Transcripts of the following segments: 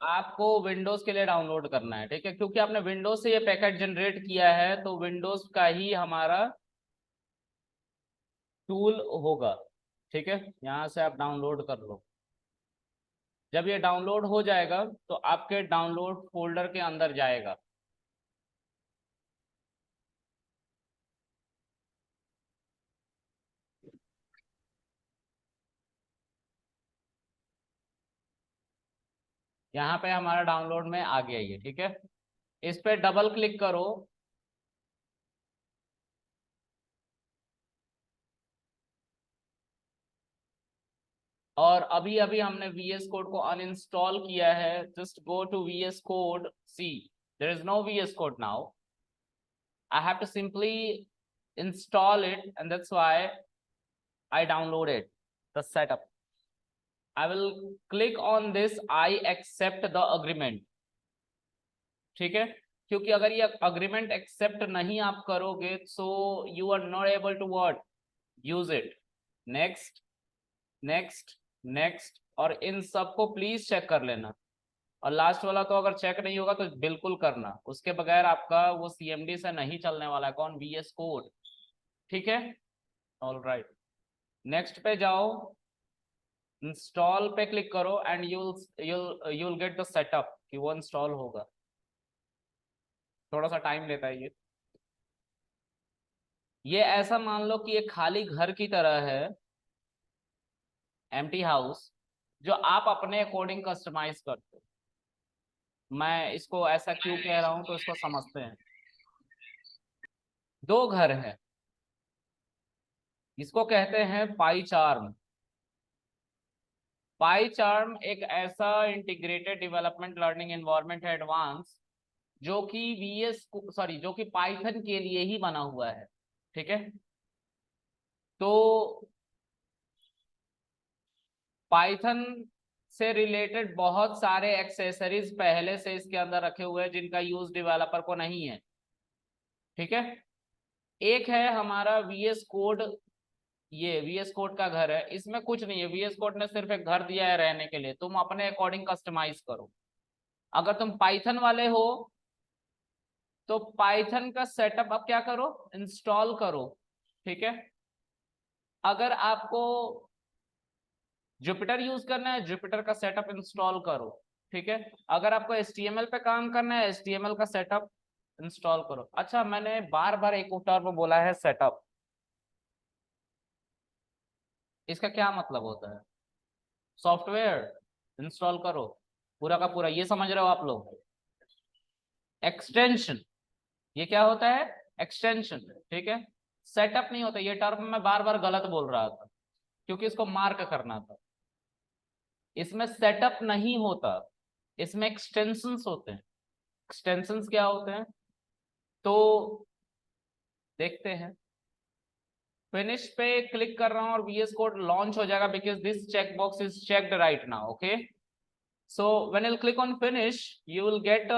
आपको विंडोज के लिए डाउनलोड करना है, ठीक है, क्योंकि आपने विंडोज से ये पैकेट जनरेट किया है तो विंडोज का ही हमारा टूल होगा। ठीक है, यहाँ से आप डाउनलोड कर लो। जब ये डाउनलोड हो जाएगा तो आपके डाउनलोड फोल्डर के अंदर जाएगा। यहाँ पे हमारा डाउनलोड में आ गया ये, ठीक है। इस पे डबल क्लिक करो। और अभी अभी हमने VS कोड को अनइंस्टॉल किया है। Just go to VS code, see there is no VS code now. I have to simply install it, and that's why I downloaded the setup. I will click on this, I accept the agreement। ठीक है, क्योंकि अगर ये agreement accept नहीं आप करोगे so you are not able to what use it. Next, next, next, और इन सबको प्लीज चेक कर लेना। और लास्ट वाला तो अगर चेक नहीं होगा तो बिल्कुल करना, उसके बगैर आपका वो CMD से नहीं चलने वाला है। कौन? VS code. ठीक है, ऑल राइट। नेक्स्ट पे जाओ, इंस्टॉल पे क्लिक करो and you'll get the setup कि वो इंस्टॉल होगा। थोड़ा सा टाइम लेता है ये ऐसा मान लो कि ये खाली घर की तरह है, एम्प्टी हाउस, जो आप अपने अकॉर्डिंग कस्टमाइज करते हो। मैं इसको ऐसा क्यों कह रहा हूं तो इसको समझते हैं। दो घर हैं, इसको कहते हैं पाई चार्म। पाई चार्म एक ऐसा इंटीग्रेटेड डेवलपमेंट लर्निंग एनवायरनमेंट है, एडवांस, जो कि जो कि पाइथन के लिए ही बना हुआ है। ठीक है, तो पाइथन से रिलेटेड बहुत सारे एक्सेसरीज पहले से इसके अंदर रखे हुए हैं जिनका यूज डेवलपर को नहीं है। ठीक है, एक है हमारा VS कोड। ये VS कोड का घर है, इसमें कुछ नहीं है। VS कोड ने सिर्फ एक घर दिया है रहने के लिए, तुम अपने अकॉर्डिंग कस्टमाइज करो। अगर तुम पाइथन वाले हो तो पाइथन का सेटअप अब क्या करो, इंस्टॉल करो। ठीक है, अगर आपको जुपिटर यूज करना है, जुपिटर का सेटअप इंस्टॉल करो। ठीक है, अगर आपको HTML पे काम करना है, HTML का सेटअप इंस्टॉल करो। अच्छा, मैंने बार बार एक टर्म बोला है सेटअप, इसका क्या मतलब होता है? सॉफ्टवेयर इंस्टॉल करो, पूरा का पूरा, ये समझ रहे हो आप लोग? एक्सटेंशन, ये क्या होता है? एक्सटेंशन। ठीक है, सेटअप नहीं होता। ये टर्म मैं बार बार गलत बोल रहा था क्योंकि इसको मार्क करना था। इसमें सेटअप नहीं होता, इसमें एक्सटेंशंस होते हैं। एक्सटेंशंस क्या होते हैं तो देखते हैं। फिनिश पे क्लिक कर रहा हूं और VS कोड लॉन्च हो जाएगा because this check box is checked right now. Okay, so when you click on finish you will get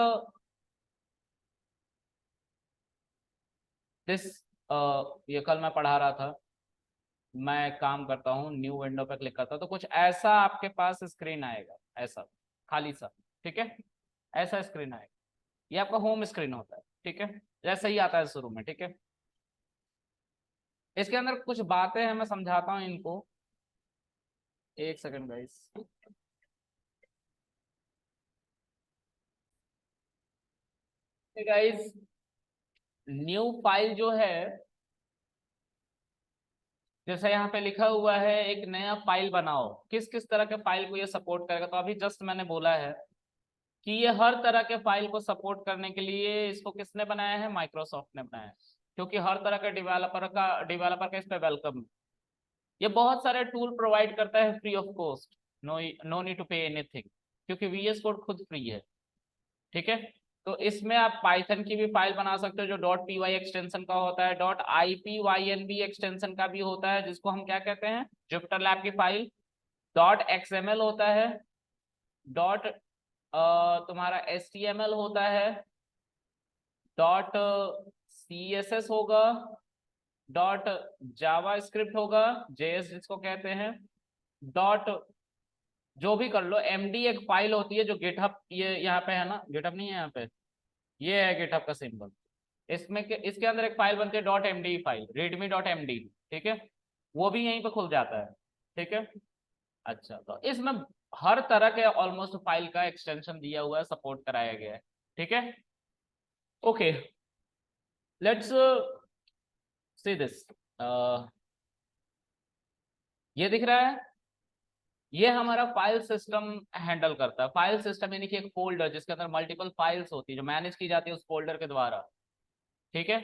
this. ये कल मैं पढ़ा रहा था, मैं काम करता हूँ, न्यू विंडो पे क्लिक करता हूँ तो कुछ ऐसा आपके पास स्क्रीन आएगा, ऐसा खाली सा। ठीक है, ऐसा स्क्रीन आएगा, ये आपका होम स्क्रीन होता है। ठीक है, जैसे ही आता है शुरू में। ठीक है, इसके अंदर कुछ बातें हैं, मैं समझाता हूँ इनको। एक second guys. Guys, new file जो है, जैसे यहाँ पे लिखा हुआ है एक नया फाइल बनाओ, किस किस तरह के फाइल को ये सपोर्ट करेगा? तो अभी जस्ट मैंने बोला है कि ये हर तरह के फाइल को सपोर्ट करने के लिए इसको किसने बनाया है? माइक्रोसॉफ्ट ने बनाया है, क्योंकि हर तरह के डेवलपर का इस पे वेलकम। ये बहुत सारे टूल प्रोवाइड करता है free of cost. No, no need to pay anything, क्योंकि VS कोड खुद फ्री है। ठीक है, तो इसमें आप पाइथन की भी फाइल बना सकते हो जो .py एक्सटेंशन का होता है, .ipynb एक्सटेंशन का भी होता है, जिसको हम क्या कहते हैं? जुपिटर लैब की फाइल। .xml होता है, डॉट तुम्हारा HTML होता है, .css होगा, .जावा स्क्रिप्ट होगा, JS जिसको कहते हैं, डॉट जो भी कर लो, एमडी एक फाइल होती है जो गिटहब, ये यहाँ पे है ना, गिटहब नहीं है यहाँ पे, ये है गिटहब का सिंबल। इसमें इसके अंदर एक फाइल बनती है dot MD file, readme dot MD, ठीक है, वो भी यहीं पे खुल जाता है, ठीक है। अच्छा, तो इसमें हर तरह के ऑलमोस्ट फाइल का एक्सटेंशन दिया हुआ है, सपोर्ट कराया गया है, ठीक है। ओके, लेट्स सी दिस, ये दिख रहा है, ये हमारा फाइल सिस्टम हैंडल करता है। फाइल सिस्टम यानी कि एक फोल्डर जिसके अंदर मल्टीपल फाइल्स होती है जो मैनेज की जाती है उस फोल्डर के द्वारा, ठीक है।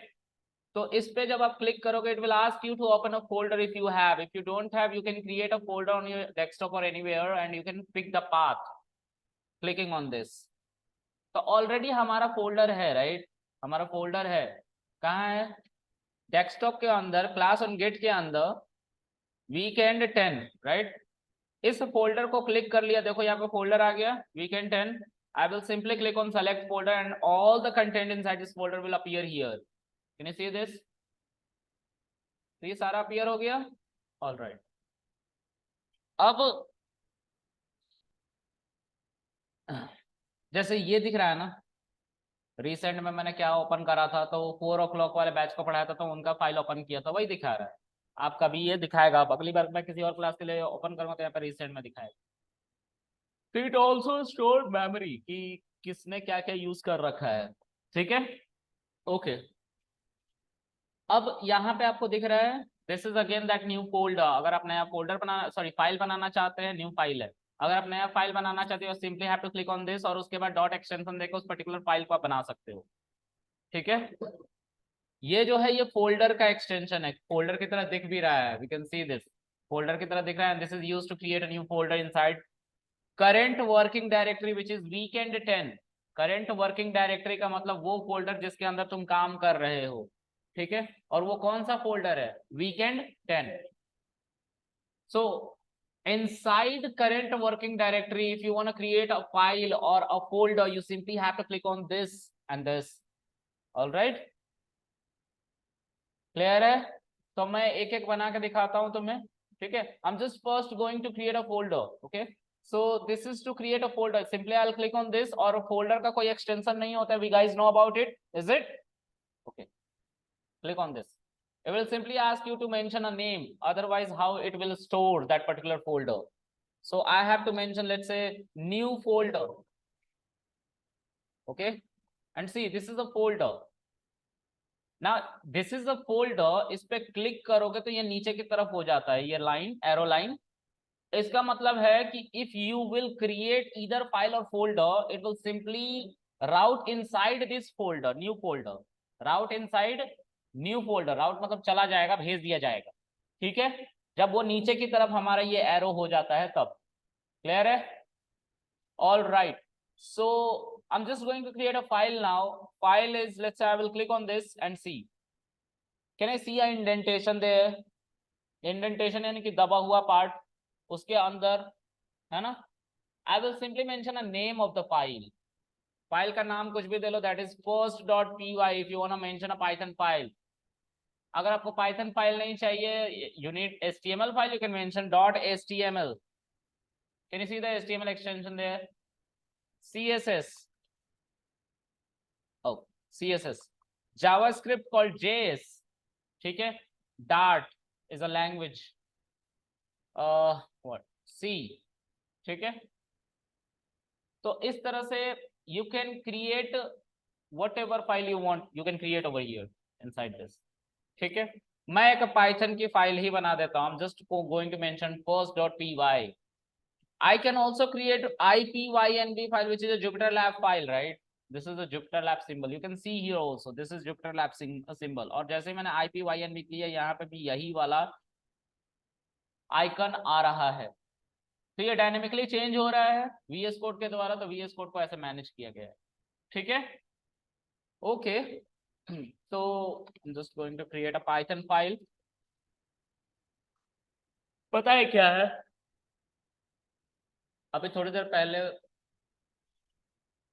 तो इस पे जब आप क्लिक करोगे, it will ask you to open a folder if you have, if you don't have you can create a folder on your desktop और anywhere and you can pick the path clicking on this. तो already हमारा folder है, right, हमारा folder है, कहाँ है, desktop के अंदर, क्लास ऑन गेट के अंदर, वीकेंड 10, राइट। इस फोल्डर को क्लिक कर लिया, देखो यहाँ पे फोल्डर आ गया weekend 10। I will simply click on select folder and all the content inside this folder will appear here, can you see this, तो ये सारा अपीयर हो गया, ऑल राइट। अब जैसे ये दिख रहा है ना, रिसेंट में मैंने क्या ओपन करा था, तो 4 o'clock वाले बैच को पढ़ाया था, तो उनका फाइल ओपन किया था, वही दिखा रहा है। आप कभी ये दिखाएगा, अब अगली बार मैं किसी और क्लास के लिए ओपन करूंगा तो यहाँ पे रिसेंट में दिखाएगा। तो इट ऑल्सो स्टोर मेमोरी कि किसने क्या क्या यूज कर रखा है, ठीक है। ओके, अब यहाँ पे आपको दिख रहा है, this is again that new folder. अगर आप नया फोल्डर बनाना, सॉरी फाइल बनाना चाहते हैं, न्यू फाइल है, अगर आप नया फाइल बनाना चाहते हो simply have to click on this और उसके बाद डॉट एक्सटेंशन देकर उस पर्टिकुलर फाइल को आप बना सकते हो, ठीक है। ये जो है ये फोल्डर का एक्सटेंशन है, फोल्डर की तरह दिख भी रहा है, we can see this, folder की तरह दिख रहा है। This is used to create a new folder inside current working directory which is weekend 10। Current working directory का मतलब वो फोल्डर जिसके अंदर तुम काम कर रहे हो, ठीक है। और वो कौन सा फोल्डर है, weekend 10। So inside current working directory, if you want to create a file or a folder, you simply have to click on this and this, all right, clear है। तो मैं एक एक बना के दिखाता हूं तुम्हें, ठीक है। I am just first going to create a folder, okay. So this is to create a folder, simply I will click on this, और फोल्डर का कोई एक्सटेंशन नहीं होता है, we guys know about it, is it, okay. Click on this, it will simply ask you to mention a name, otherwise how it will store that particular folder. So I have to mention, let's say, new folder, okay, and see this is a folder. ना this is a folder, इस पे click करोगे तो ये नीचे की तरफ हो जाता है, ये लाइन, एरो लाइन। इसका मतलब है कि if you will create either file or folder, it will simply route inside this folder, new folder, route inside new folder, route मतलब चला जाएगा, भेज दिया जाएगा, ठीक है। जब वो नीचे की तरफ हमारा ये एरो हो जाता है तब, क्लियर है, all right। So I'm just going to create a file now. File is, let's say I will click on this and see, can I see a indentation there, indentation यानी कि दबा हुआ part उसके अंदर, है ना। I will simply mention a name of the file, file का नाम कुछ भी दे लो, that is first.py if you want to mention a python file। अगर आपको पाइथन फाइल नहीं चाहिए, you need html file, you can mention .html, can you see the html extension there, css, oh css, javascript called js, ठीक है, dart is a language, what c, ठीक है। तो इस तरह से you can create whatever file you want, you can create over here inside this, ठीक है। मैं एक पाइथन की फाइल ही बना देता हूँ, just going to mention first.py। I can also create ipynb file, which is a Jupyter Lab file, right? This is a Jupyter Lab symbol. You can see here also. This is Jupyter Lab symbol. और जैसे मैंने ipynb किया, यहाँ पे भी यही वाला icon आ रहा है। तो ये डायनेमिकली चेंज हो रहा है VS कोड के द्वारा, तो VS कोड को ऐसे मैनेज किया गया है, ठीक है। Okay, so I'm just going to create a Python file। पता है क्या है, अभी थोड़ी देर पहले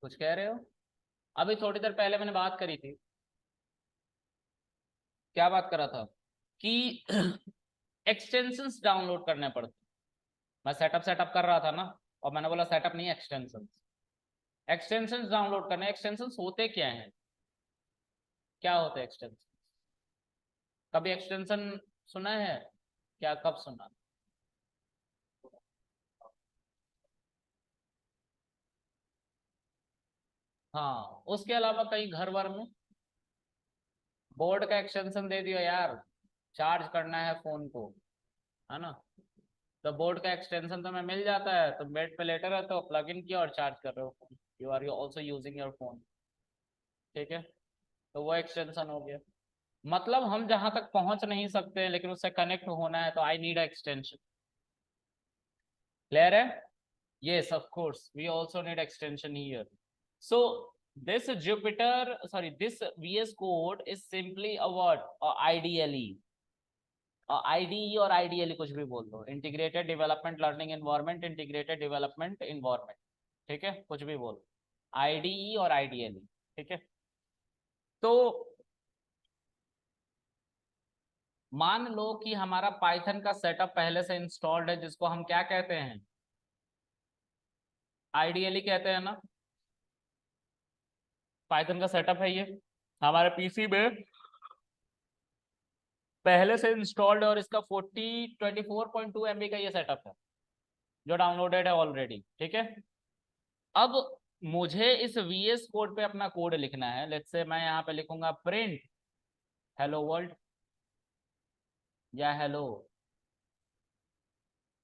कुछ कह रहे हो, अभी थोड़ी देर पहले मैंने बात करी थी, क्या बात करा था कि एक्सटेंशंस डाउनलोड करने पड़ते, मैं सेटअप कर रहा था ना, और मैंने बोला सेटअप नहीं, एक्सटेंशन। एक्सटेंशन डाउनलोड करने, एक्सटेंशन होते क्या हैं, क्या होते हैं एक्सटेंशन? कभी एक्सटेंशन सुना है क्या, कब सुना? हाँ, उसके अलावा कहीं घर वर में बोर्ड का एक्सटेंशन दे दियो यार, चार्ज करना है फोन को, है ना, तो बोर्ड का एक्सटेंशन तुम्हें मिल जाता है, तुम बेड पे लेटे रहते हो, प्लग इन किया और चार्ज कर रहे हो phone, you are you also using your phone. ठीक है, तो वो एक्सटेंशन हो गया। मतलब हम जहां तक पहुंच नहीं सकते लेकिन उससे कनेक्ट होना है तो आई नीड एक्सटेंशन। क्लियर है? yes, of course, we also need extension here. So this Jupyter, sorry, this VS Code is simply a what, IDLE, IDE और IDLE कुछ भी बोल दो, integrated development learning environment, integrated development environment, ठीक है, कुछ भी बोल, IDE और IDLE, ठीक है। तो मान लो कि हमारा पाइथन का सेटअप पहले से इंस्टॉल्ड है, जिसको हम क्या कहते हैं, IDLE कहते हैं ना, पाइथन का सेटअप है ये हमारे पीसी में पहले से इंस्टॉल्ड है, और इसका 24.2 MB का ये सेटअप है जो डाउनलोडेड है ऑलरेडी, ठीक है। अब मुझे इस VS कोड पे अपना कोड लिखना है, लेट्स से मैं यहाँ पे लिखूंगा प्रिंट हेलो वर्ल्ड या हेलो,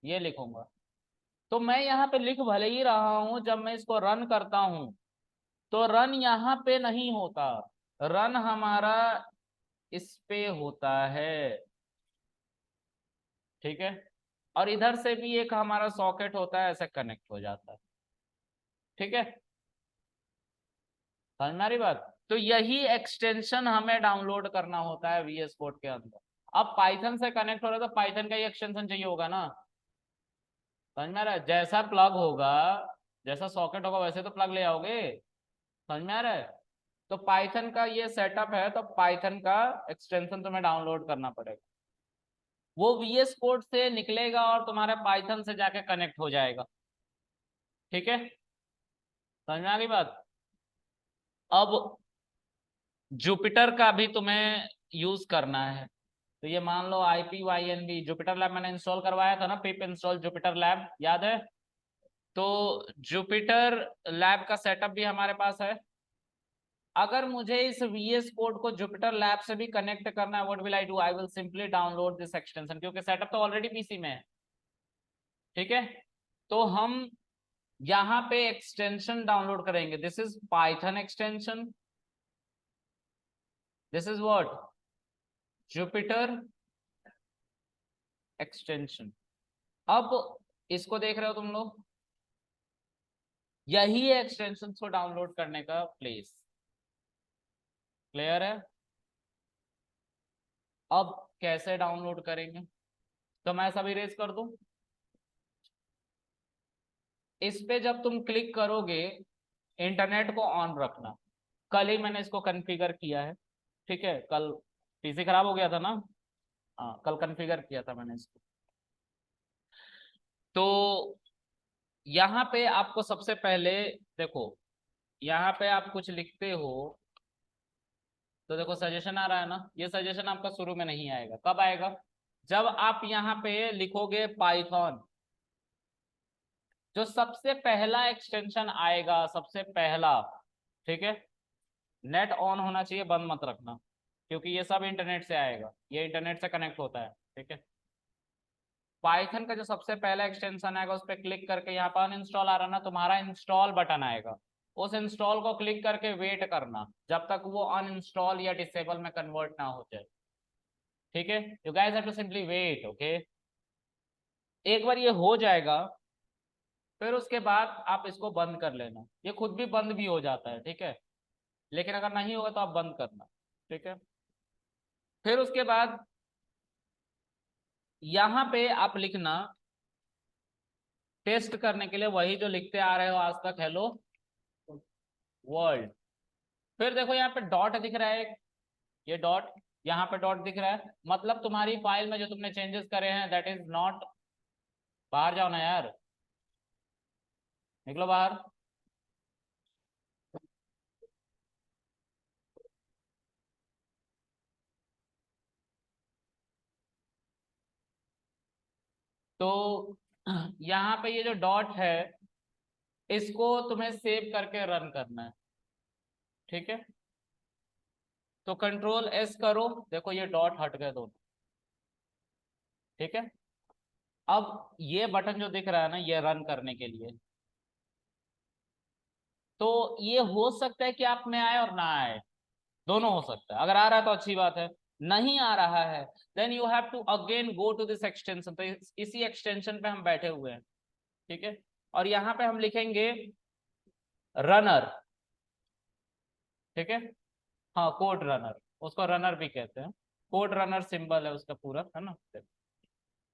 ये लिखूंगा। तो मैं यहाँ पे लिख भले ही रहा हूं, जब मैं इसको रन करता हूं तो रन यहाँ पे नहीं होता, रन हमारा इस पे होता है, ठीक है, और इधर से भी एक हमारा सॉकेट होता है, ऐसे कनेक्ट हो जाता है, ठीक है, समझ में आ रही बात? तो यही एक्सटेंशन हमें डाउनलोड करना होता है VS कोड के अंदर। अब पाइथन से कनेक्ट हो रहा है तो पाइथन का ही एक्सटेंशन चाहिए होगा ना, समझ में आ रहा है? जैसा प्लग होगा, जैसा सॉकेट होगा वैसे तो प्लग ले आओगे, समझ में आ रहा है? तो पाइथन का ये सेटअप है, तो पाइथन का एक्सटेंशन तुम्हें डाउनलोड करना पड़ेगा, वो VS कोड से निकलेगा और तुम्हारे पाइथन से जाके कनेक्ट हो जाएगा, ठीक है, समझ में आ गई बात? अब जुपिटर का भी तुम्हें यूज करना है, तो ये मान लो IPYNB जुपिटर लैब मैंने इंस्टॉल करवाया था ना, पिप इंस्टॉल जुपिटर लैब, याद है? तो जुपिटर लैब का सेटअप भी हमारे पास है। अगर मुझे इस VS कोड को जुपिटर लैब से भी कनेक्ट करना है, what will I do, I will simply download this extension, क्योंकि सेटअप तो ऑलरेडी पीसी में है, ठीक है। तो हम यहाँ पे एक्सटेंशन डाउनलोड करेंगे, this is Python extension, this is what, Jupiter extension. अब इसको देख रहे हो तुम लोग, यही है एक्सटेंशन को डाउनलोड करने का प्लेस, क्लियर है? अब कैसे डाउनलोड करेंगे, तो मैं सब इरेज कर दूं, इस पे जब तुम क्लिक करोगे इंटरनेट को ऑन रखना, कल ही मैंने इसको कॉन्फ़िगर किया है, ठीक है, कल पीसी खराब हो गया था ना, हाँ कल कॉन्फ़िगर किया था मैंने इसको। तो यहाँ पे आपको सबसे पहले देखो, यहाँ पे आप कुछ लिखते हो तो देखो सजेशन आ रहा है ना, ये सजेशन आपका शुरू में नहीं आएगा, कब आएगा, जब आप यहाँ पे लिखोगे पाइथन, जो सबसे पहला एक्सटेंशन आएगा, सबसे पहला, ठीक है, नेट ऑन होना चाहिए, बंद मत रखना, क्योंकि ये सब इंटरनेट से आएगा, ये इंटरनेट से कनेक्ट होता है, ठीक है। पाइथन का जो सबसे पहला एक्सटेंशन आएगा उस पर क्लिक करके, यहाँ पर अनइंस्टॉल आ रहा ना, तुम्हारा इंस्टॉल बटन आएगा, उस इंस्टॉल को क्लिक करके वेट करना जब तक वो अनइंस्टॉल या डिसेबल में कन्वर्ट ना हो जाए, ठीक है, you guys have to simply wait, okay. एक बार ये हो जाएगा, फिर उसके बाद आप इसको बंद कर लेना, ये खुद भी बंद भी हो जाता है, ठीक है, लेकिन अगर नहीं होगा तो आप बंद करना, ठीक है। फिर उसके बाद यहाँ पे आप लिखना टेस्ट करने के लिए वही जो लिखते आ रहे हो आज तक, हेलो वर्ल्ड। फिर देखो यहाँ पे डॉट दिख रहा है, ये डॉट, यहाँ पे डॉट दिख रहा है, मतलब तुम्हारी फाइल में जो तुमने चेंजेस करे हैं दैट इज नॉट, बाहर जाओ ना यार, निकलो बाहर। तो यहाँ पे ये जो डॉट है इसको तुम्हें सेव करके रन करना है, ठीक है। तो कंट्रोल एस करो, देखो ये डॉट हट गए दोनों, ठीक है। अब ये बटन जो दिख रहा है ना, ये रन करने के लिए। तो ये हो सकता है कि आप में आए और ना आए, दोनों हो सकता है। अगर आ रहा है तो अच्छी बात है, नहीं आ रहा है then you have to again go to this extension. तो इसी एक्सटेंशन पे हम बैठे हुए हैं, ठीक है। और यहाँ पे हम लिखेंगे रनर, ठीक है। हाँ कोड रनर, उसको रनर भी कहते हैं, कोड रनर सिंबल है उसका पूरा, है ना।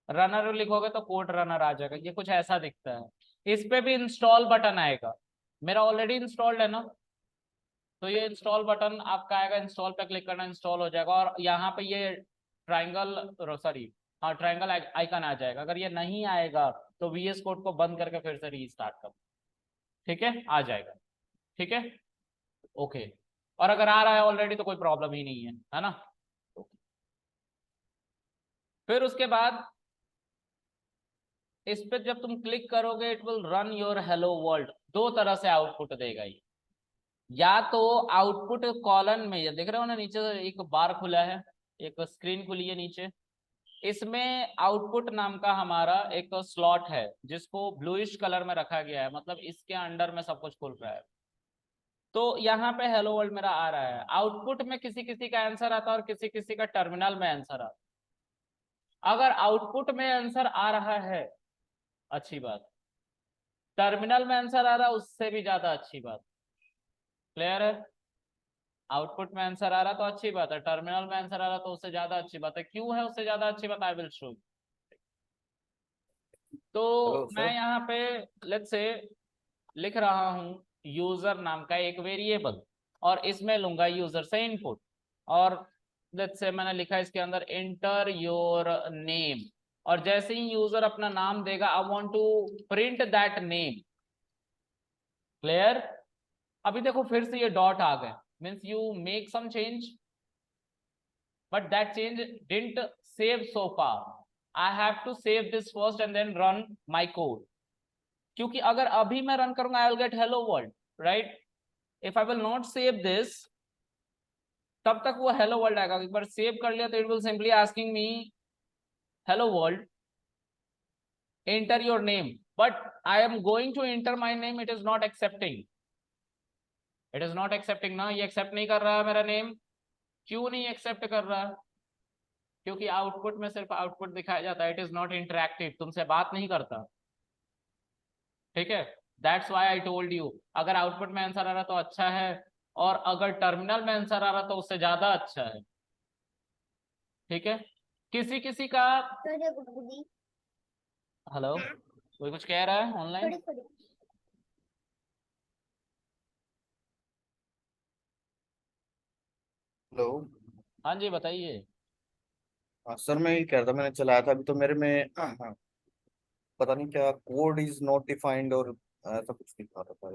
रनर लिखोगे तो कोड रनर आ जाएगा, ये कुछ ऐसा दिखता है। इस पे भी इंस्टॉल बटन आएगा, मेरा ऑलरेडी इंस्टॉल्ड है ना, तो ये इंस्टॉल बटन आपका आएगा, इंस्टॉल पे क्लिक करना, इंस्टॉल हो जाएगा। और यहाँ पे ये ट्राइंगल, सॉरी हाँ ट्राइंगल आइकन आ जाएगा। अगर ये नहीं आएगा तो VS कोड को बंद करके फिर से रीस्टार्ट करो, ठीक है, आ जाएगा, ठीक है, ओके। और अगर आ रहा है ऑलरेडी तो कोई प्रॉब्लम ही नहीं है ना। फिर उसके बाद इस पे जब तुम क्लिक करोगे it will run your hello world. दो तरह से आउटपुट देगा ये, या तो आउटपुट कॉलन में, ये देख रहे हो ना नीचे एक बार खुला है, एक स्क्रीन खुली है नीचे, इसमें आउटपुट नाम का हमारा एक स्लॉट है जिसको ब्लूइश कलर में रखा गया है, मतलब इसके अंडर में सब कुछ खुल रहा है। तो यहाँ पे हेलो वर्ल्ड मेरा आ रहा है, आउटपुट में किसी किसी का आंसर आता है और किसी किसी का टर्मिनल में आंसर आता है। अगर आउटपुट में आंसर आ रहा है अच्छी बात, टर्मिनल में आंसर आ रहा है उससे भी ज्यादा अच्छी बात। क्लियर है, आउटपुट में आंसर आ रहा तो अच्छी बात है, टर्मिनल में आंसर आ रहा तो उससे ज्यादा अच्छी बात है। क्यों है उससे ज्यादा अच्छी बात, आई विल शो। हेलो तो मैं सर। यहाँ पे लेट्स से लिख रहा हूँ यूजर नाम का एक वेरिएबल, और इसमें लूंगा यूजर से इनपुट। और लेट्स से मैंने लिखा इसके अंदर इंटर योर नेम, और जैसे ही यूजर अपना नाम देगा I want to print that name. Clear, अभी देखो फिर से ये डॉट आ गए, means you make some change but that change didn't save so far. I have to save this first and then run my code. क्योंकि अगर अभी मैं रन करूंगा I will get hello world, right? If I will not save this, तब तक वो hello world आएगा। एक बार सेव कर लिया तो it will simply asking me hello world, enter your name, but I am going to enter my name, it is not accepting, it is not accepting ना, ये accept नहीं कर रहा है मेरा नेम। क्यों नहीं एक्सेप्ट कर रहा है, क्योंकि आउटपुट में सिर्फ आउटपुट दिखाया जाता है, इट इज नॉट इंटरेक्टिव, तुमसे बात नहीं करता, ठीक है। That's why I told you, अगर आउटपुट में आंसर आ रहा तो अच्छा है, और अगर टर्मिनल में आंसर आ रहा तो उससे ज्यादा अच्छा है, ठीक है। किसी किसी का, हेलो कोई कुछ कह रहा है ऑनलाइन? हेलो। हाँ जी बताइए। हाँ सर, मैं ये कह रहा था, मैंने चलाया था अभी तो मेरे में पता नहीं क्या कोड इज नॉट डिफाइंड और ऐसा कुछ लिखा था।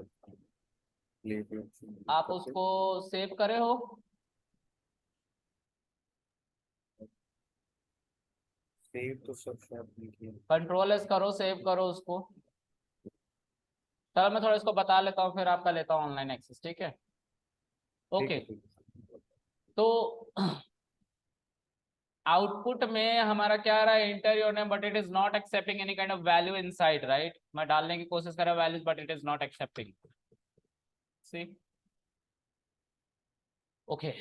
आप उसको सेव करे हो? सेव तो सर शायद नहीं किया। कंट्रोल एस करो, सेव करो उसको। चलो मैं थोड़ा इसको बता लेता हूँ फिर आपका लेता हूँ ऑनलाइन एक्सेस, ठीक है, ठीक ओके। है ठीक है। तो आउटपुट में हमारा क्या आ रहा है, enter your name but it is not accepting any kind of value inside, right. मैं डालने की कोशिश कर रहा हूँ values but it is not accepting, see, okay.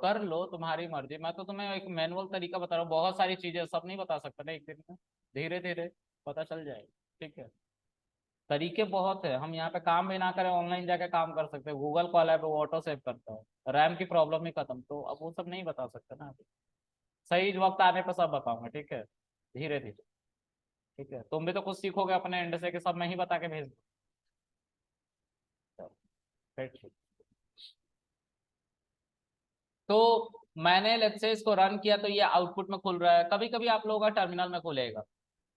कर लो तुम्हारी मर्जी, मैं तो तुम्हें एक मैनुअल तरीका बता रहा हूँ, बहुत सारी चीजें सब नहीं बता सकता ना एक दिन में, धीरे धीरे पता चल जाएगा, ठीक है। तरीके बहुत है, हम यहाँ पे काम भी ना करें ऑनलाइन जाके काम कर सकते हैं, गूगल कॉल है वो ऑटो सेव करता है, रैम की प्रॉब्लम ही खत्म। तो अब वो सब नहीं बता सकते ना अभी, सही वक्त आने पर सब बताऊंगा, ठीक है, धीरे धीरे, ठीक है। तुम भी तो कुछ सीखोगे अपने एंड से कि सब मैं ही बता के भेज दूँ, फिर ठीक। तो मैंने लेट्स से इसको रन किया तो ये आउटपुट में खुल रहा है। कभी कभी आप लोगों का टर्मिनल में खुलेगा,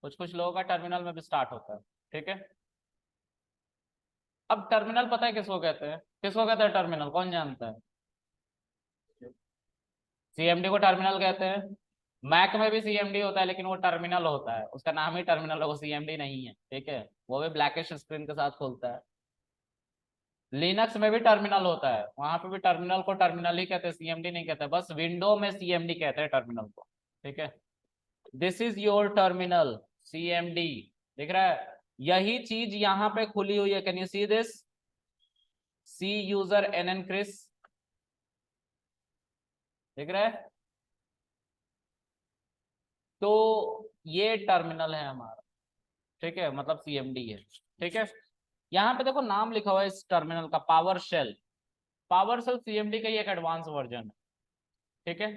कुछ कुछ लोगों का टर्मिनल में भी स्टार्ट होता है। ठीक है, अब टर्मिनल पता है किसको कहते हैं? किसको कहते हैं टर्मिनल, कौन जानता है? सीएमडी को टर्मिनल कहते हैं। मैक में भी सीएमडी होता है लेकिन वो टर्मिनल होता है, उसका नाम ही टर्मिनल है, वो सीएमडी नहीं है। ठीक है, वो भी ब्लैकिश स्क्रीन के साथ खुलता है। लिनक्स में भी टर्मिनल होता है, वहां पे भी टर्मिनल को टर्मिनल ही कहते हैं, सीएमडी नहीं कहते। बस विंडो में सीएमडी कहते हैं टर्मिनल को। ठीक है, this is your terminal, CMD. दिख रहा है? यही चीज यहाँ पे खुली हुई है। Can you see this? See user एनएन क्रिस, दिख रहा है? तो ये टर्मिनल है हमारा। ठीक है, मतलब सीएमडी है। ठीक है, यहाँ पे देखो नाम लिखा हुआ है इस टर्मिनल का, power shell. Power shell CMD का ही एक एडवांस वर्जन है। ठीक है,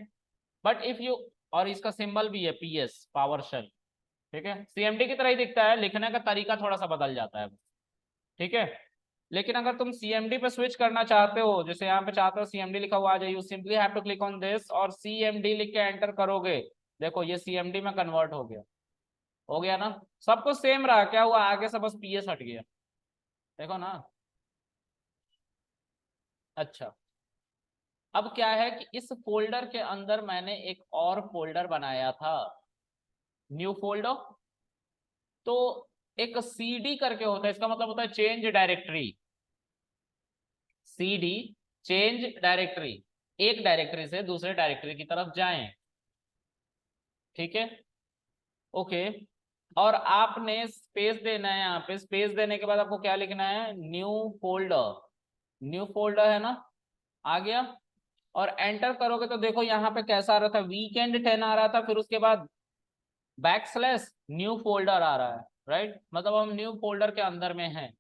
बट इफ यू, और इसका सिंबल भी है पीएस, पावर शेल। ठीक है, सीएमडी की तरह ही दिखता है, लिखने का तरीका थोड़ा सा बदल जाता है। ठीक है, लेकिन अगर तुम सीएमडी पे स्विच करना चाहते हो, जैसे यहाँ पे चाहते हो सीएमडी लिखा हुआ आ जाए, you simply have to click on this और सीएमडी लिख के एंटर करोगे। देखो ये सीएमडी में कन्वर्ट हो गया। हो गया ना? सब कुछ सेम रहा, क्या हुआ आगे से बस पीएस हट गया। देखो ना। अच्छा, अब क्या है कि इस फोल्डर के अंदर मैंने एक और फोल्डर बनाया था, न्यू फोल्डर। तो एक सीडी करके होता है, इसका मतलब होता है change directory. CD, change directory, एक डायरेक्टरी से दूसरे डायरेक्टरी की तरफ जाएं। ठीक है, ओके। और आपने स्पेस देना है, यहाँ पे स्पेस देने के बाद आपको क्या लिखना है? New folder. न्यू फोल्डर है ना, आ गया। और एंटर करोगे तो देखो यहाँ पे कैसा आ रहा था, वीकेंड 10 आ रहा था, फिर उसके बाद बैक स्लैश न्यू फोल्डर आ रहा है। राइट, मतलब हम न्यू फोल्डर के अंदर में हैं।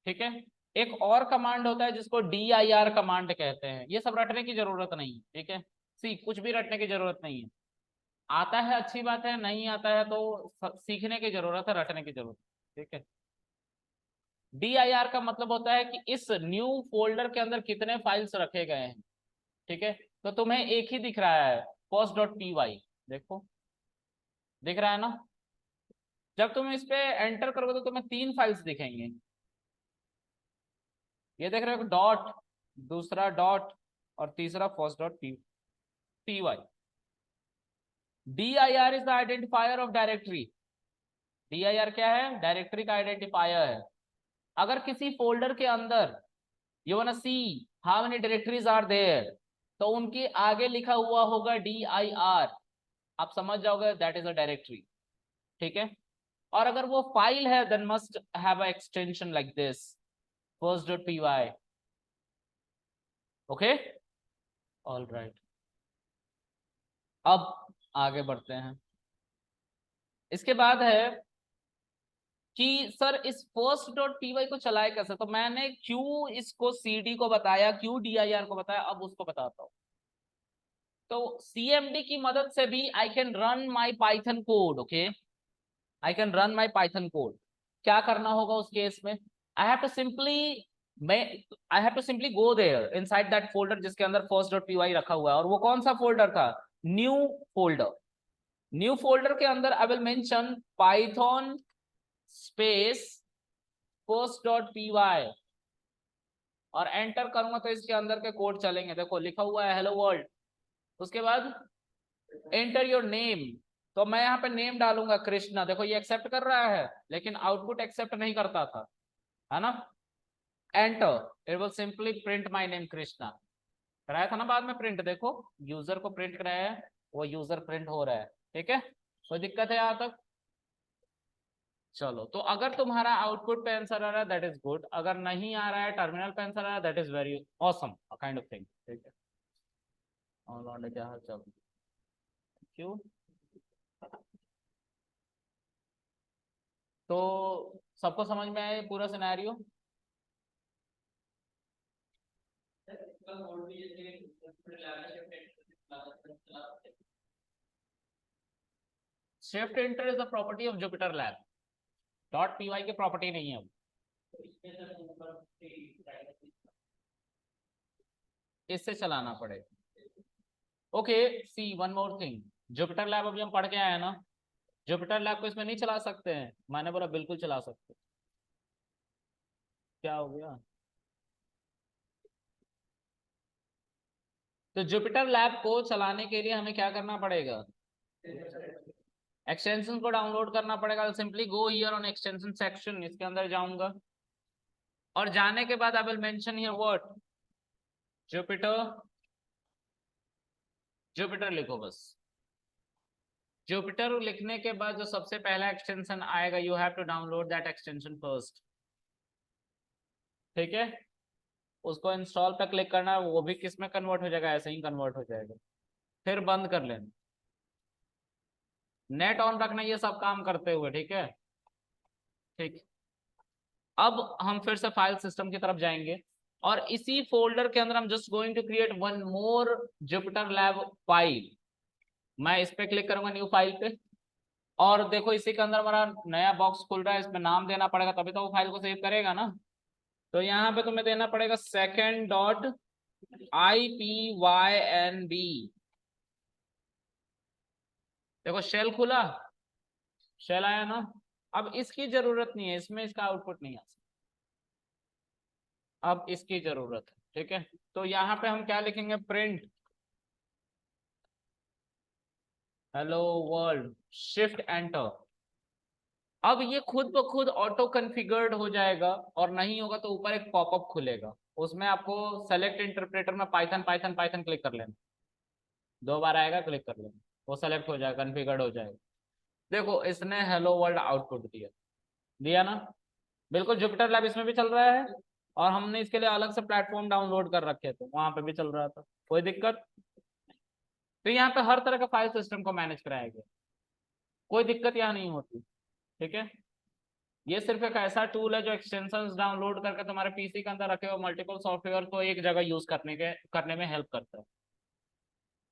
ठीक है, एक और कमांड होता है जिसको dir कमांड कहते हैं। ये सब रटने की जरूरत नहीं है। ठीक है, सी कुछ भी रटने की जरूरत नहीं है। आता है अच्छी बात है, नहीं आता है तो सीखने की जरूरत है, रटने की जरूरत। ठीक है, dir का मतलब होता है कि इस न्यू फोल्डर के अंदर कितने फाइल्स रखे गए हैं। ठीक है, तो तुम्हें एक ही दिख रहा है, first.py। देखो, दिख रहा है ना? जब तुम इस पे एंटर करोगे तो तुम्हें 3 फाइल्स दिखेंगे। ये देख रहे हो, डॉट, दूसरा डॉट, और तीसरा first.py। dir is the identifier of directory. dir क्या है? डायरेक्टरी का आइडेंटिफायर है। अगर किसी फोल्डर के अंदर you want to see how many directories are there, तो उनके आगे लिखा हुआ होगा dir। आप समझ जाओगे दैट इज अ डायरेक्टरी। ठीक है, और अगर वो फाइल है then must have a extension like this, first.py। Okay, all right. अब आगे बढ़ते हैं। इसके बाद है कि सर इस first.py को चलाए कैसे? तो मैंने क्यों इसको cd को बताया, क्यों dir को बताया, अब उसको बताता हूँ। तो cmd की मदद से भी I can run my Python code. Okay, I can run my Python code. क्या करना होगा उस केस में? आई हैव टू सिंपली मैं I have to simply go there inside that folder जिसके अंदर first.py रखा हुआ है। और वो कौन सा फोल्डर था? New folder. न्यू फोल्डर के अंदर I will mention Python space first.py और एंटर करूंगा तो इसके अंदर के कोड चलेंगे। देखो लिखा हुआ है हेलो वर्ल्ड, उसके बाद एंटर योर नेम। तो मैं यहाँ पे नेम डालूंगा कृष्णा। देखो ये एक्सेप्ट कर रहा है, लेकिन आउटपुट एक्सेप्ट नहीं करता था, है ना? Enter, it will simply print my name Krishna. कराया था ना बाद में प्रिंट, देखो यूजर को प्रिंट कराया है, वो यूजर प्रिंट हो रहा है। ठीक है, कोई दिक्कत है यहाँ तक? चलो, तो अगर तुम्हारा आउटपुट पे आंसर आ रहा है दैट इज गुड, अगर नहीं आ रहा है टर्मिनल पे आंसर आ रहा है that is very awesome kind of thing. ठीक है, और क्या हाल चाल? क्यों? तो सबको समझ में आया ये पूरा scenario? Shift enter is the property of Jupyter lab, dot P Y की प्रॉपर्टी नहीं है। इससे चलाना पड़ेगा। Okay see one more thing, Jupyter lab अभी हम पढ़ के आए हैं ना, जुपिटर लैब को इसमें नहीं चला सकते हैं? मैंने बोला बिल्कुल चला सकते हैं। क्या हो गया? तो जुपिटर लैब को चलाने के लिए हमें क्या करना पड़ेगा? एक्सटेंशन को डाउनलोड करना पड़ेगा। Simply go here on extension section, इसके अंदर जाऊंगा और जाने के बाद I will mention here what, Jupiter, Jupiter लिखो बस। जुपिटर लिखने के बाद जो सबसे पहला एक्सटेंशन आएगा, you have to download that extension first. ठीक है, उसको इंस्टॉल पे क्लिक करना है, वो भी किस में कन्वर्ट हो जाएगा? ऐसे ही कन्वर्ट हो जाएगा। फिर बंद कर लेना, नेट ऑन रखना ये सब काम करते हुए। ठीक है, ठीक। अब हम फिर से फाइल सिस्टम की तरफ जाएंगे और इसी फोल्डर के अंदर हम just going to create one more Jupyter lab file. मैं इस पे क्लिक करूंगा, न्यू फाइल पे, और देखो इसी के अंदर हमारा नया बॉक्स खुल रहा है। इसमें नाम देना पड़ेगा तभी तो वो फाइल को सेव करेगा ना। तो यहाँ पे तुम्हें देना पड़ेगा second.ipynb। देखो शेल खुला, शेल आया ना। अब इसकी जरूरत नहीं है, इसमें इसका आउटपुट नहीं आ सकता, अब इसकी जरूरत है। ठीक है, तो यहाँ पे हम क्या लिखेंगे? Print hello world, shift enter. अब ये खुद ब खुद ऑटो कन्फिगर्ड हो जाएगा, और नहीं होगा तो ऊपर एक पॉपअप खुलेगा, उसमें आपको सेलेक्ट इंटरप्रेटर में पाइथन पाइथन पाइथन क्लिक कर लेना। 2 बार आएगा, क्लिक कर लेना, वो सेलेक्ट हो जाएगा, कन्फिगर्ड हो जाएगा। देखो इसने हेलो वर्ल्ड आउटपुट दिया, दिया ना। बिल्कुल जुपिटर लैब इसमें भी चल रहा है, और हमने इसके लिए अलग से प्लेटफॉर्म डाउनलोड कर रखे थे, वहां पे भी चल रहा था, कोई दिक्कत? तो यहाँ पे हर तरह का फाइल सिस्टम को मैनेज कराया गया, कोई दिक्कत यहाँ नहीं होती। ठीक है, ये सिर्फ एक ऐसा टूल है जो एक्सटेंशंस डाउनलोड करके तुम्हारे पीसी के अंदर रखे हुए मल्टीपल सॉफ्टवेयर को एक जगह यूज करने में हेल्प करता है।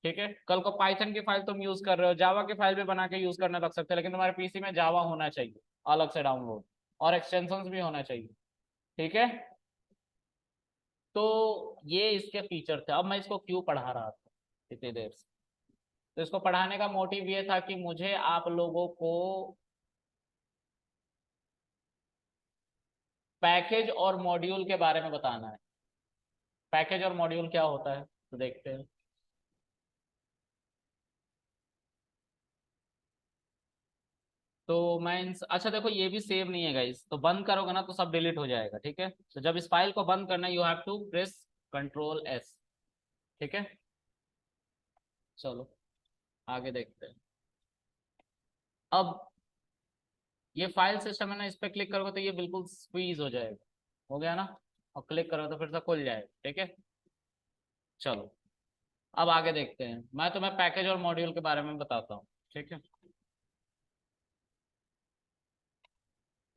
ठीक है, कल को पाइथन की फाइल तुम यूज कर रहे हो, जावा की फाइल भी बना के यूज करने लग सकते हो, लेकिन तुम्हारे पीसी में जावा होना चाहिए अलग से डाउनलोड, और एक्सटेंशंस भी होना चाहिए। ठीक है, तो ये इसके फीचर थे। अब मैं इसको क्यों पढ़ा रहा था इतनी देर से? तो इसको पढ़ाने का मोटिव ये था कि मुझे आप लोगों को पैकेज और मॉड्यूल के बारे में बताना है। पैकेज और मॉड्यूल क्या होता है तो देखते हैं। तो मैं अच्छा देखो ये भी सेव नहीं है गाइस, तो बंद करोगे ना तो सब डिलीट हो जाएगा। ठीक है, तो जब इस फाइल को बंद करना है, you have to press Ctrl+S। ठीक है, चलो आगे देखते हैं। अब ये फाइल सिस्टम है ना, इस पर क्लिक करोगे तो ये बिल्कुल स्क्वीज हो जाएगा, हो गया ना, और क्लिक करो तो फिर से खुल जाएगा। ठीक है, चलो अब आगे देखते हैं। मैं तुम्हें पैकेज और मॉड्यूल के बारे में बताता हूँ। ठीक है,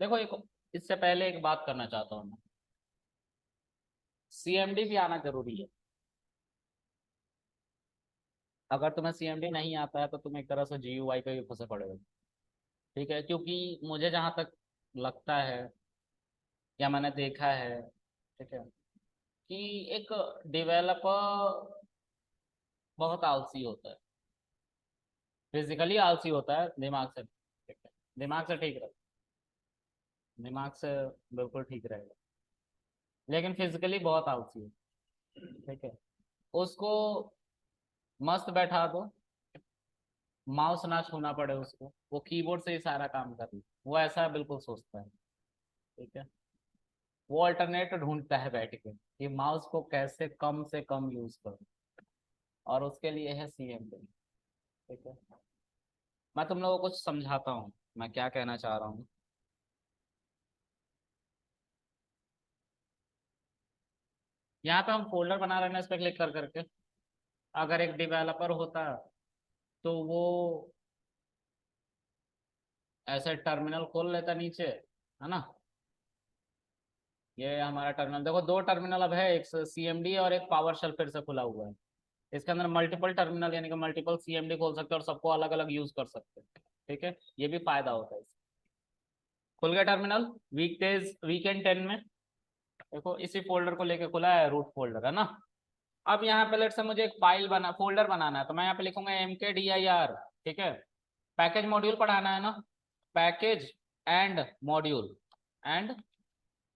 देखो एक, इससे पहले एक बात करना चाहता हूँ मैं, सीएमडी भी आना जरूरी है। अगर तुम्हें सीएमडी नहीं आता है तो तुम एक तरह से जीयूआई पे भी फंसे पड़े हो। ठीक है, क्योंकि मुझे जहां तक लगता है या मैंने देखा है, ठीक है, कि एक डेवलपर बहुत आलसी होता है, फिजिकली आलसी होता है, दिमाग से ठीक है, दिमाग से ठीक रहे, दिमाग से बिल्कुल ठीक रहेगा, लेकिन फिजिकली बहुत आलसी है। ठीक है, उसको मस्त बैठा दो, माउस ना छूना पड़े उसको, वो कीबोर्ड से ही सारा काम कर ले, वो ऐसा बिल्कुल सोचता है। ठीक है, वो अल्टरनेट ढूंढता है बैठ के कि माउस को कैसे कम से कम यूज करो, और उसके लिए है सीएमडी। ठीक है, मैं तुम लोगों को कुछ समझाता हूँ मैं क्या कहना चाह रहा हूँ। यहाँ पे हम फोल्डर बना रहे हैं ना, इस पर क्लिक कर करके, अगर एक डेवलपर होता तो वो ऐसे टर्मिनल खोल लेता नीचे, है ना। ये हमारा टर्मिनल देखो, 2 टर्मिनल अब है, एक सीएमडी और एक पावर शेल फिर से खुला हुआ है। इसके अंदर मल्टीपल टर्मिनल यानी कि मल्टीपल सीएमडी खोल सकते हैं और सबको अलग अलग यूज कर सकते हैं। ठीक है, ये भी फायदा होता है इससे। खुल गया टर्मिनल, वीकडेज वीकेंड 10 में, देखो इसी फोल्डर को लेके खुला है, रूट फोल्डर है ना। अब यहाँ पे लेट से मुझे एक फाइल फोल्डर बनाना है, तो मैं यहाँ पे लिखूंगा mkdir, ठीक है। पैकेज मॉड्यूल पढ़ाना है ना, पैकेज एंड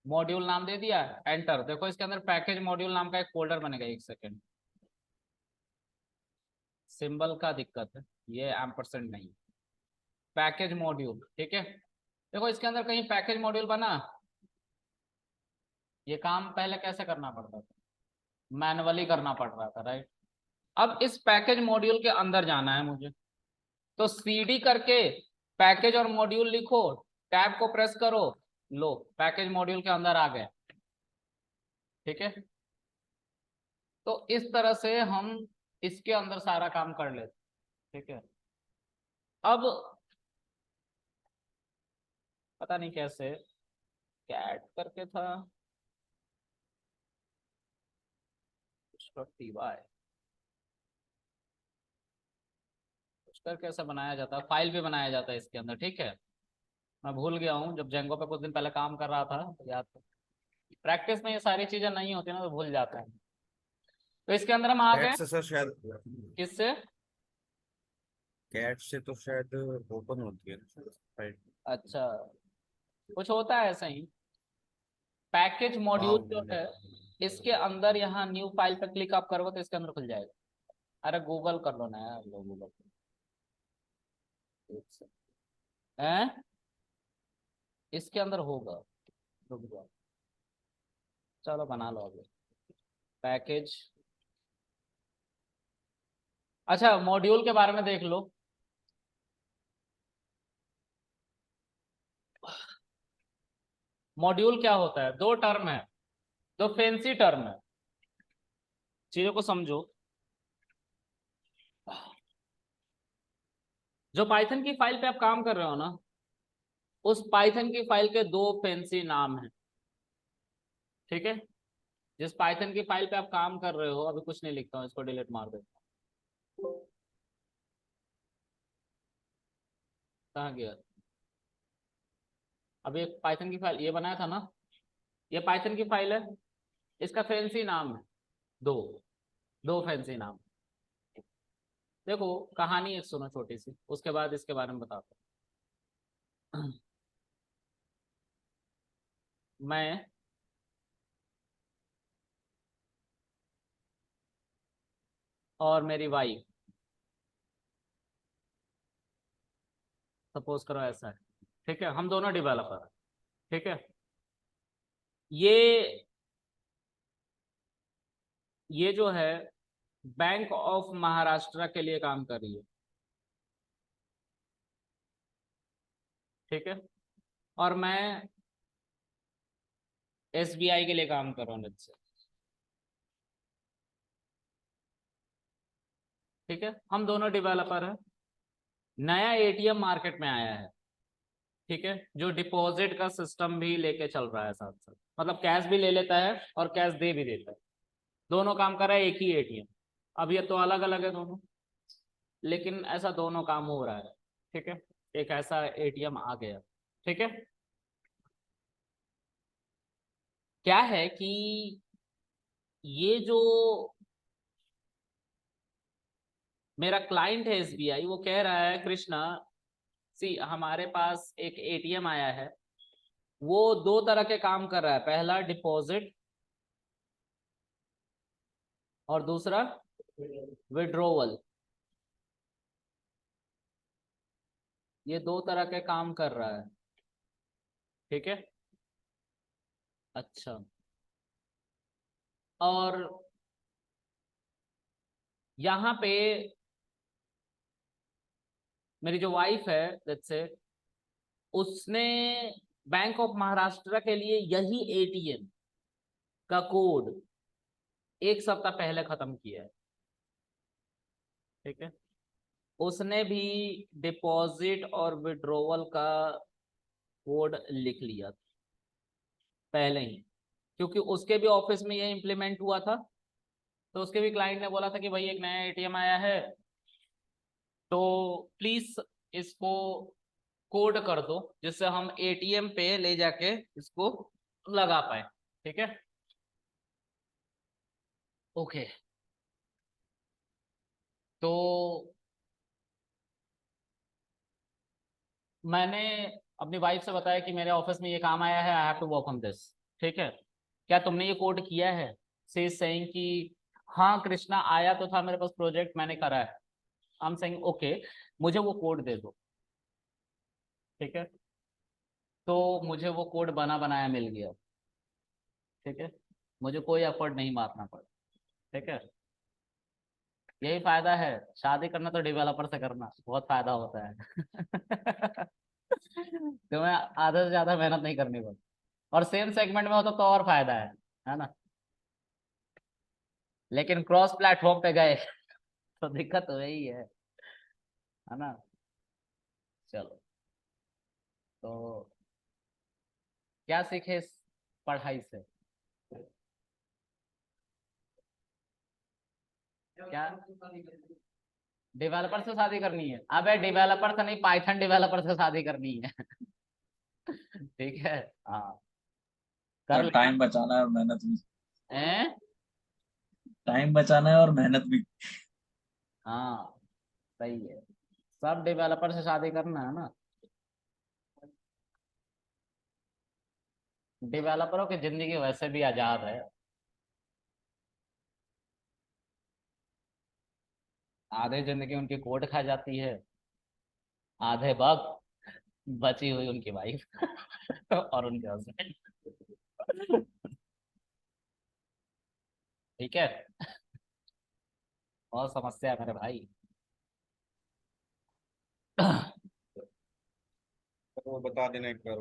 मॉड्यूल नाम दे दिया, एंटर। देखो इसके अंदर पैकेज मॉड्यूल नाम का एक फोल्डर बनेगा, एक सेकेंड, सिंबल का दिक्कत है, ये एम्परसेंड नहीं, पैकेज मॉड्यूल, ठीक है। देखो इसके अंदर कहीं पैकेज मॉड्यूल बना, ये काम पहले कैसे करना पड़ता था, मैनुअली करना पड़ रहा था, राइट। अब इस पैकेज मॉड्यूल के अंदर जाना है मुझे, तो सीडी करके पैकेज और मॉड्यूल लिखो, टैब को प्रेस करो, लो पैकेज मॉड्यूल के अंदर आ गए, ठीक है। तो इस तरह से हम इसके अंदर सारा काम कर लेते, ठीक है। अब पता नहीं कैसे कैट करके था, कर कैसे बनाया जाता है, फाइल भी बनाया जाता है इसके अंदर, ठीक है। मैं भूल गया हूँ, जब जेंगो पे कुछ दिन पहले काम कर रहा था तो याद, प्रैक्टिस में ये सारी चीजें नहीं होती ना, तो भूल जाता है। तो इसके अंदर हम आ गए, कैट से सर शायद, किससे? कैट से तो शायद ओपन होती है राइट। अच्छा, कुछ होता है ऐसा ही। पैकेज हाँ मॉड्यूल जो है, इसके अंदर यहाँ न्यू फाइल पे क्लिक आप करोगे तो इसके अंदर खुल जाएगा। अरे गूगल कर लो ना यार, लो गूगल हैं, इसके अंदर होगा, रुक जाओ, चलो बना लो अभी पैकेज। अच्छा मॉड्यूल के बारे में देख लो, मॉड्यूल क्या होता है, दो टर्म है, दो फैंसी टर्म है, चीजों को समझो। जो पाइथन की फाइल पे आप काम कर रहे हो ना, उस पाइथन की फाइल के दो फैंसी नाम हैं, ठीक है। जिस पाइथन की फाइल पे आप काम कर रहे हो, अभी कुछ नहीं लिखता हूँ, इसको डिलीट मार देता हूँ, कहाँ गया, अभी एक पाइथन की फाइल ये बनाया था ना, ये पाइथन की फाइल है, इसका फैंसी नाम है, दो दो फैंसी नाम। देखो कहानी एक सुनो छोटी सी, उसके बाद इसके बारे में बताता हूँ। मैं और मेरी वाइफ, सपोज करो ऐसा है, ठीक है, हम दोनों डेवलपर हैं, ठीक है। ये ये जो है बैंक ऑफ महाराष्ट्र के लिए काम कर रही है, ठीक है। और मैं एसबीआई के लिए काम कर रहा हूँ let's say, ठीक है। हम दोनों डेवलपर हैं, नया एटीएम मार्केट में आया है, ठीक है, जो डिपॉजिट का सिस्टम भी लेके चल रहा है साथ साथ, मतलब कैश भी ले लेता है और कैश दे भी देता है, दोनों काम कर रहा है एक ही एटीएम। अब ये तो अलग अलग है दोनों, लेकिन ऐसा दोनों काम हो रहा है, ठीक है। एक ऐसा एटीएम आ गया, ठीक है। क्या है कि ये जो मेरा क्लाइंट है एसबीआई, वो कह रहा है कृष्णा सी हमारे पास एक एटीएम आया है, वो दो तरह के काम कर रहा है, पहला डिपॉजिट और दूसरा विड्रॉवल, ये दो तरह के काम कर रहा है, ठीक है। अच्छा, और यहाँ पे मेरी जो वाइफ है लेट्स से, उसने बैंक ऑफ महाराष्ट्र के लिए यही एटीएम का कोड एक सप्ताह पहले खत्म किया है, ठीक है। उसने भी डिपॉजिट और विड्रॉवल का कोड लिख लिया पहले ही, क्योंकि उसके भी ऑफिस में ये इम्प्लीमेंट हुआ था। तो उसके भी क्लाइंट ने बोला था कि भाई एक नया एटीएम आया है, तो प्लीज इसको कोड कर दो जिससे हम एटीएम पे ले जाके इसको लगा पाए, ठीक है। ओके, तो मैंने अपनी वाइफ से बताया कि मेरे ऑफिस में ये काम आया है, I have to work on this. ठीक है, क्या तुमने ये कोड किया है? शी इज सेइंग कि हाँ कृष्णा, आया तो था मेरे पास प्रोजेक्ट, मैंने करा है। आई एम सेइंग ओके, मुझे वो कोड दे दो। ठीक है, तो मुझे वो कोड बना बनाया मिल गया। ठीक है, मुझे कोई एफर्ट नहीं मारना पड़ा। ठीक है, यही फायदा है, शादी करना तो डेवलपर से करना बहुत फायदा होता है। तुम्हें आधा से ज्यादा मेहनत नहीं करनी पड़ती, और सेम सेगमेंट में हो तो और फायदा है ना। लेकिन क्रॉस प्लेटफॉर्म पे गए तो दिक्कत तो यही है ना। चलो, तो क्या सीखे इस पढ़ाई से? क्या डेवलपर से शादी करनी है? अबे डेवलपर से नहीं, पाइथन डेवलपर से शादी करनी है। ठीक है, हाँ, कर और लेना। टाइम बचाना है और मेहनत भी। हैं? टाइम बचाना है और मेहनत भी। हाँ, सही है, सब डेवलपर से शादी करना है ना। डेवलपरों की जिंदगी वैसे भी आजाद है, आधे जिंदगी उनकी कोर्ट खा जाती है, आधे वक्त बची हुई उनकी वाइफ और उनके हस्बैंड। ठीक है, बहुत समस्या है मेरे भाई। वो बता देना एक बार।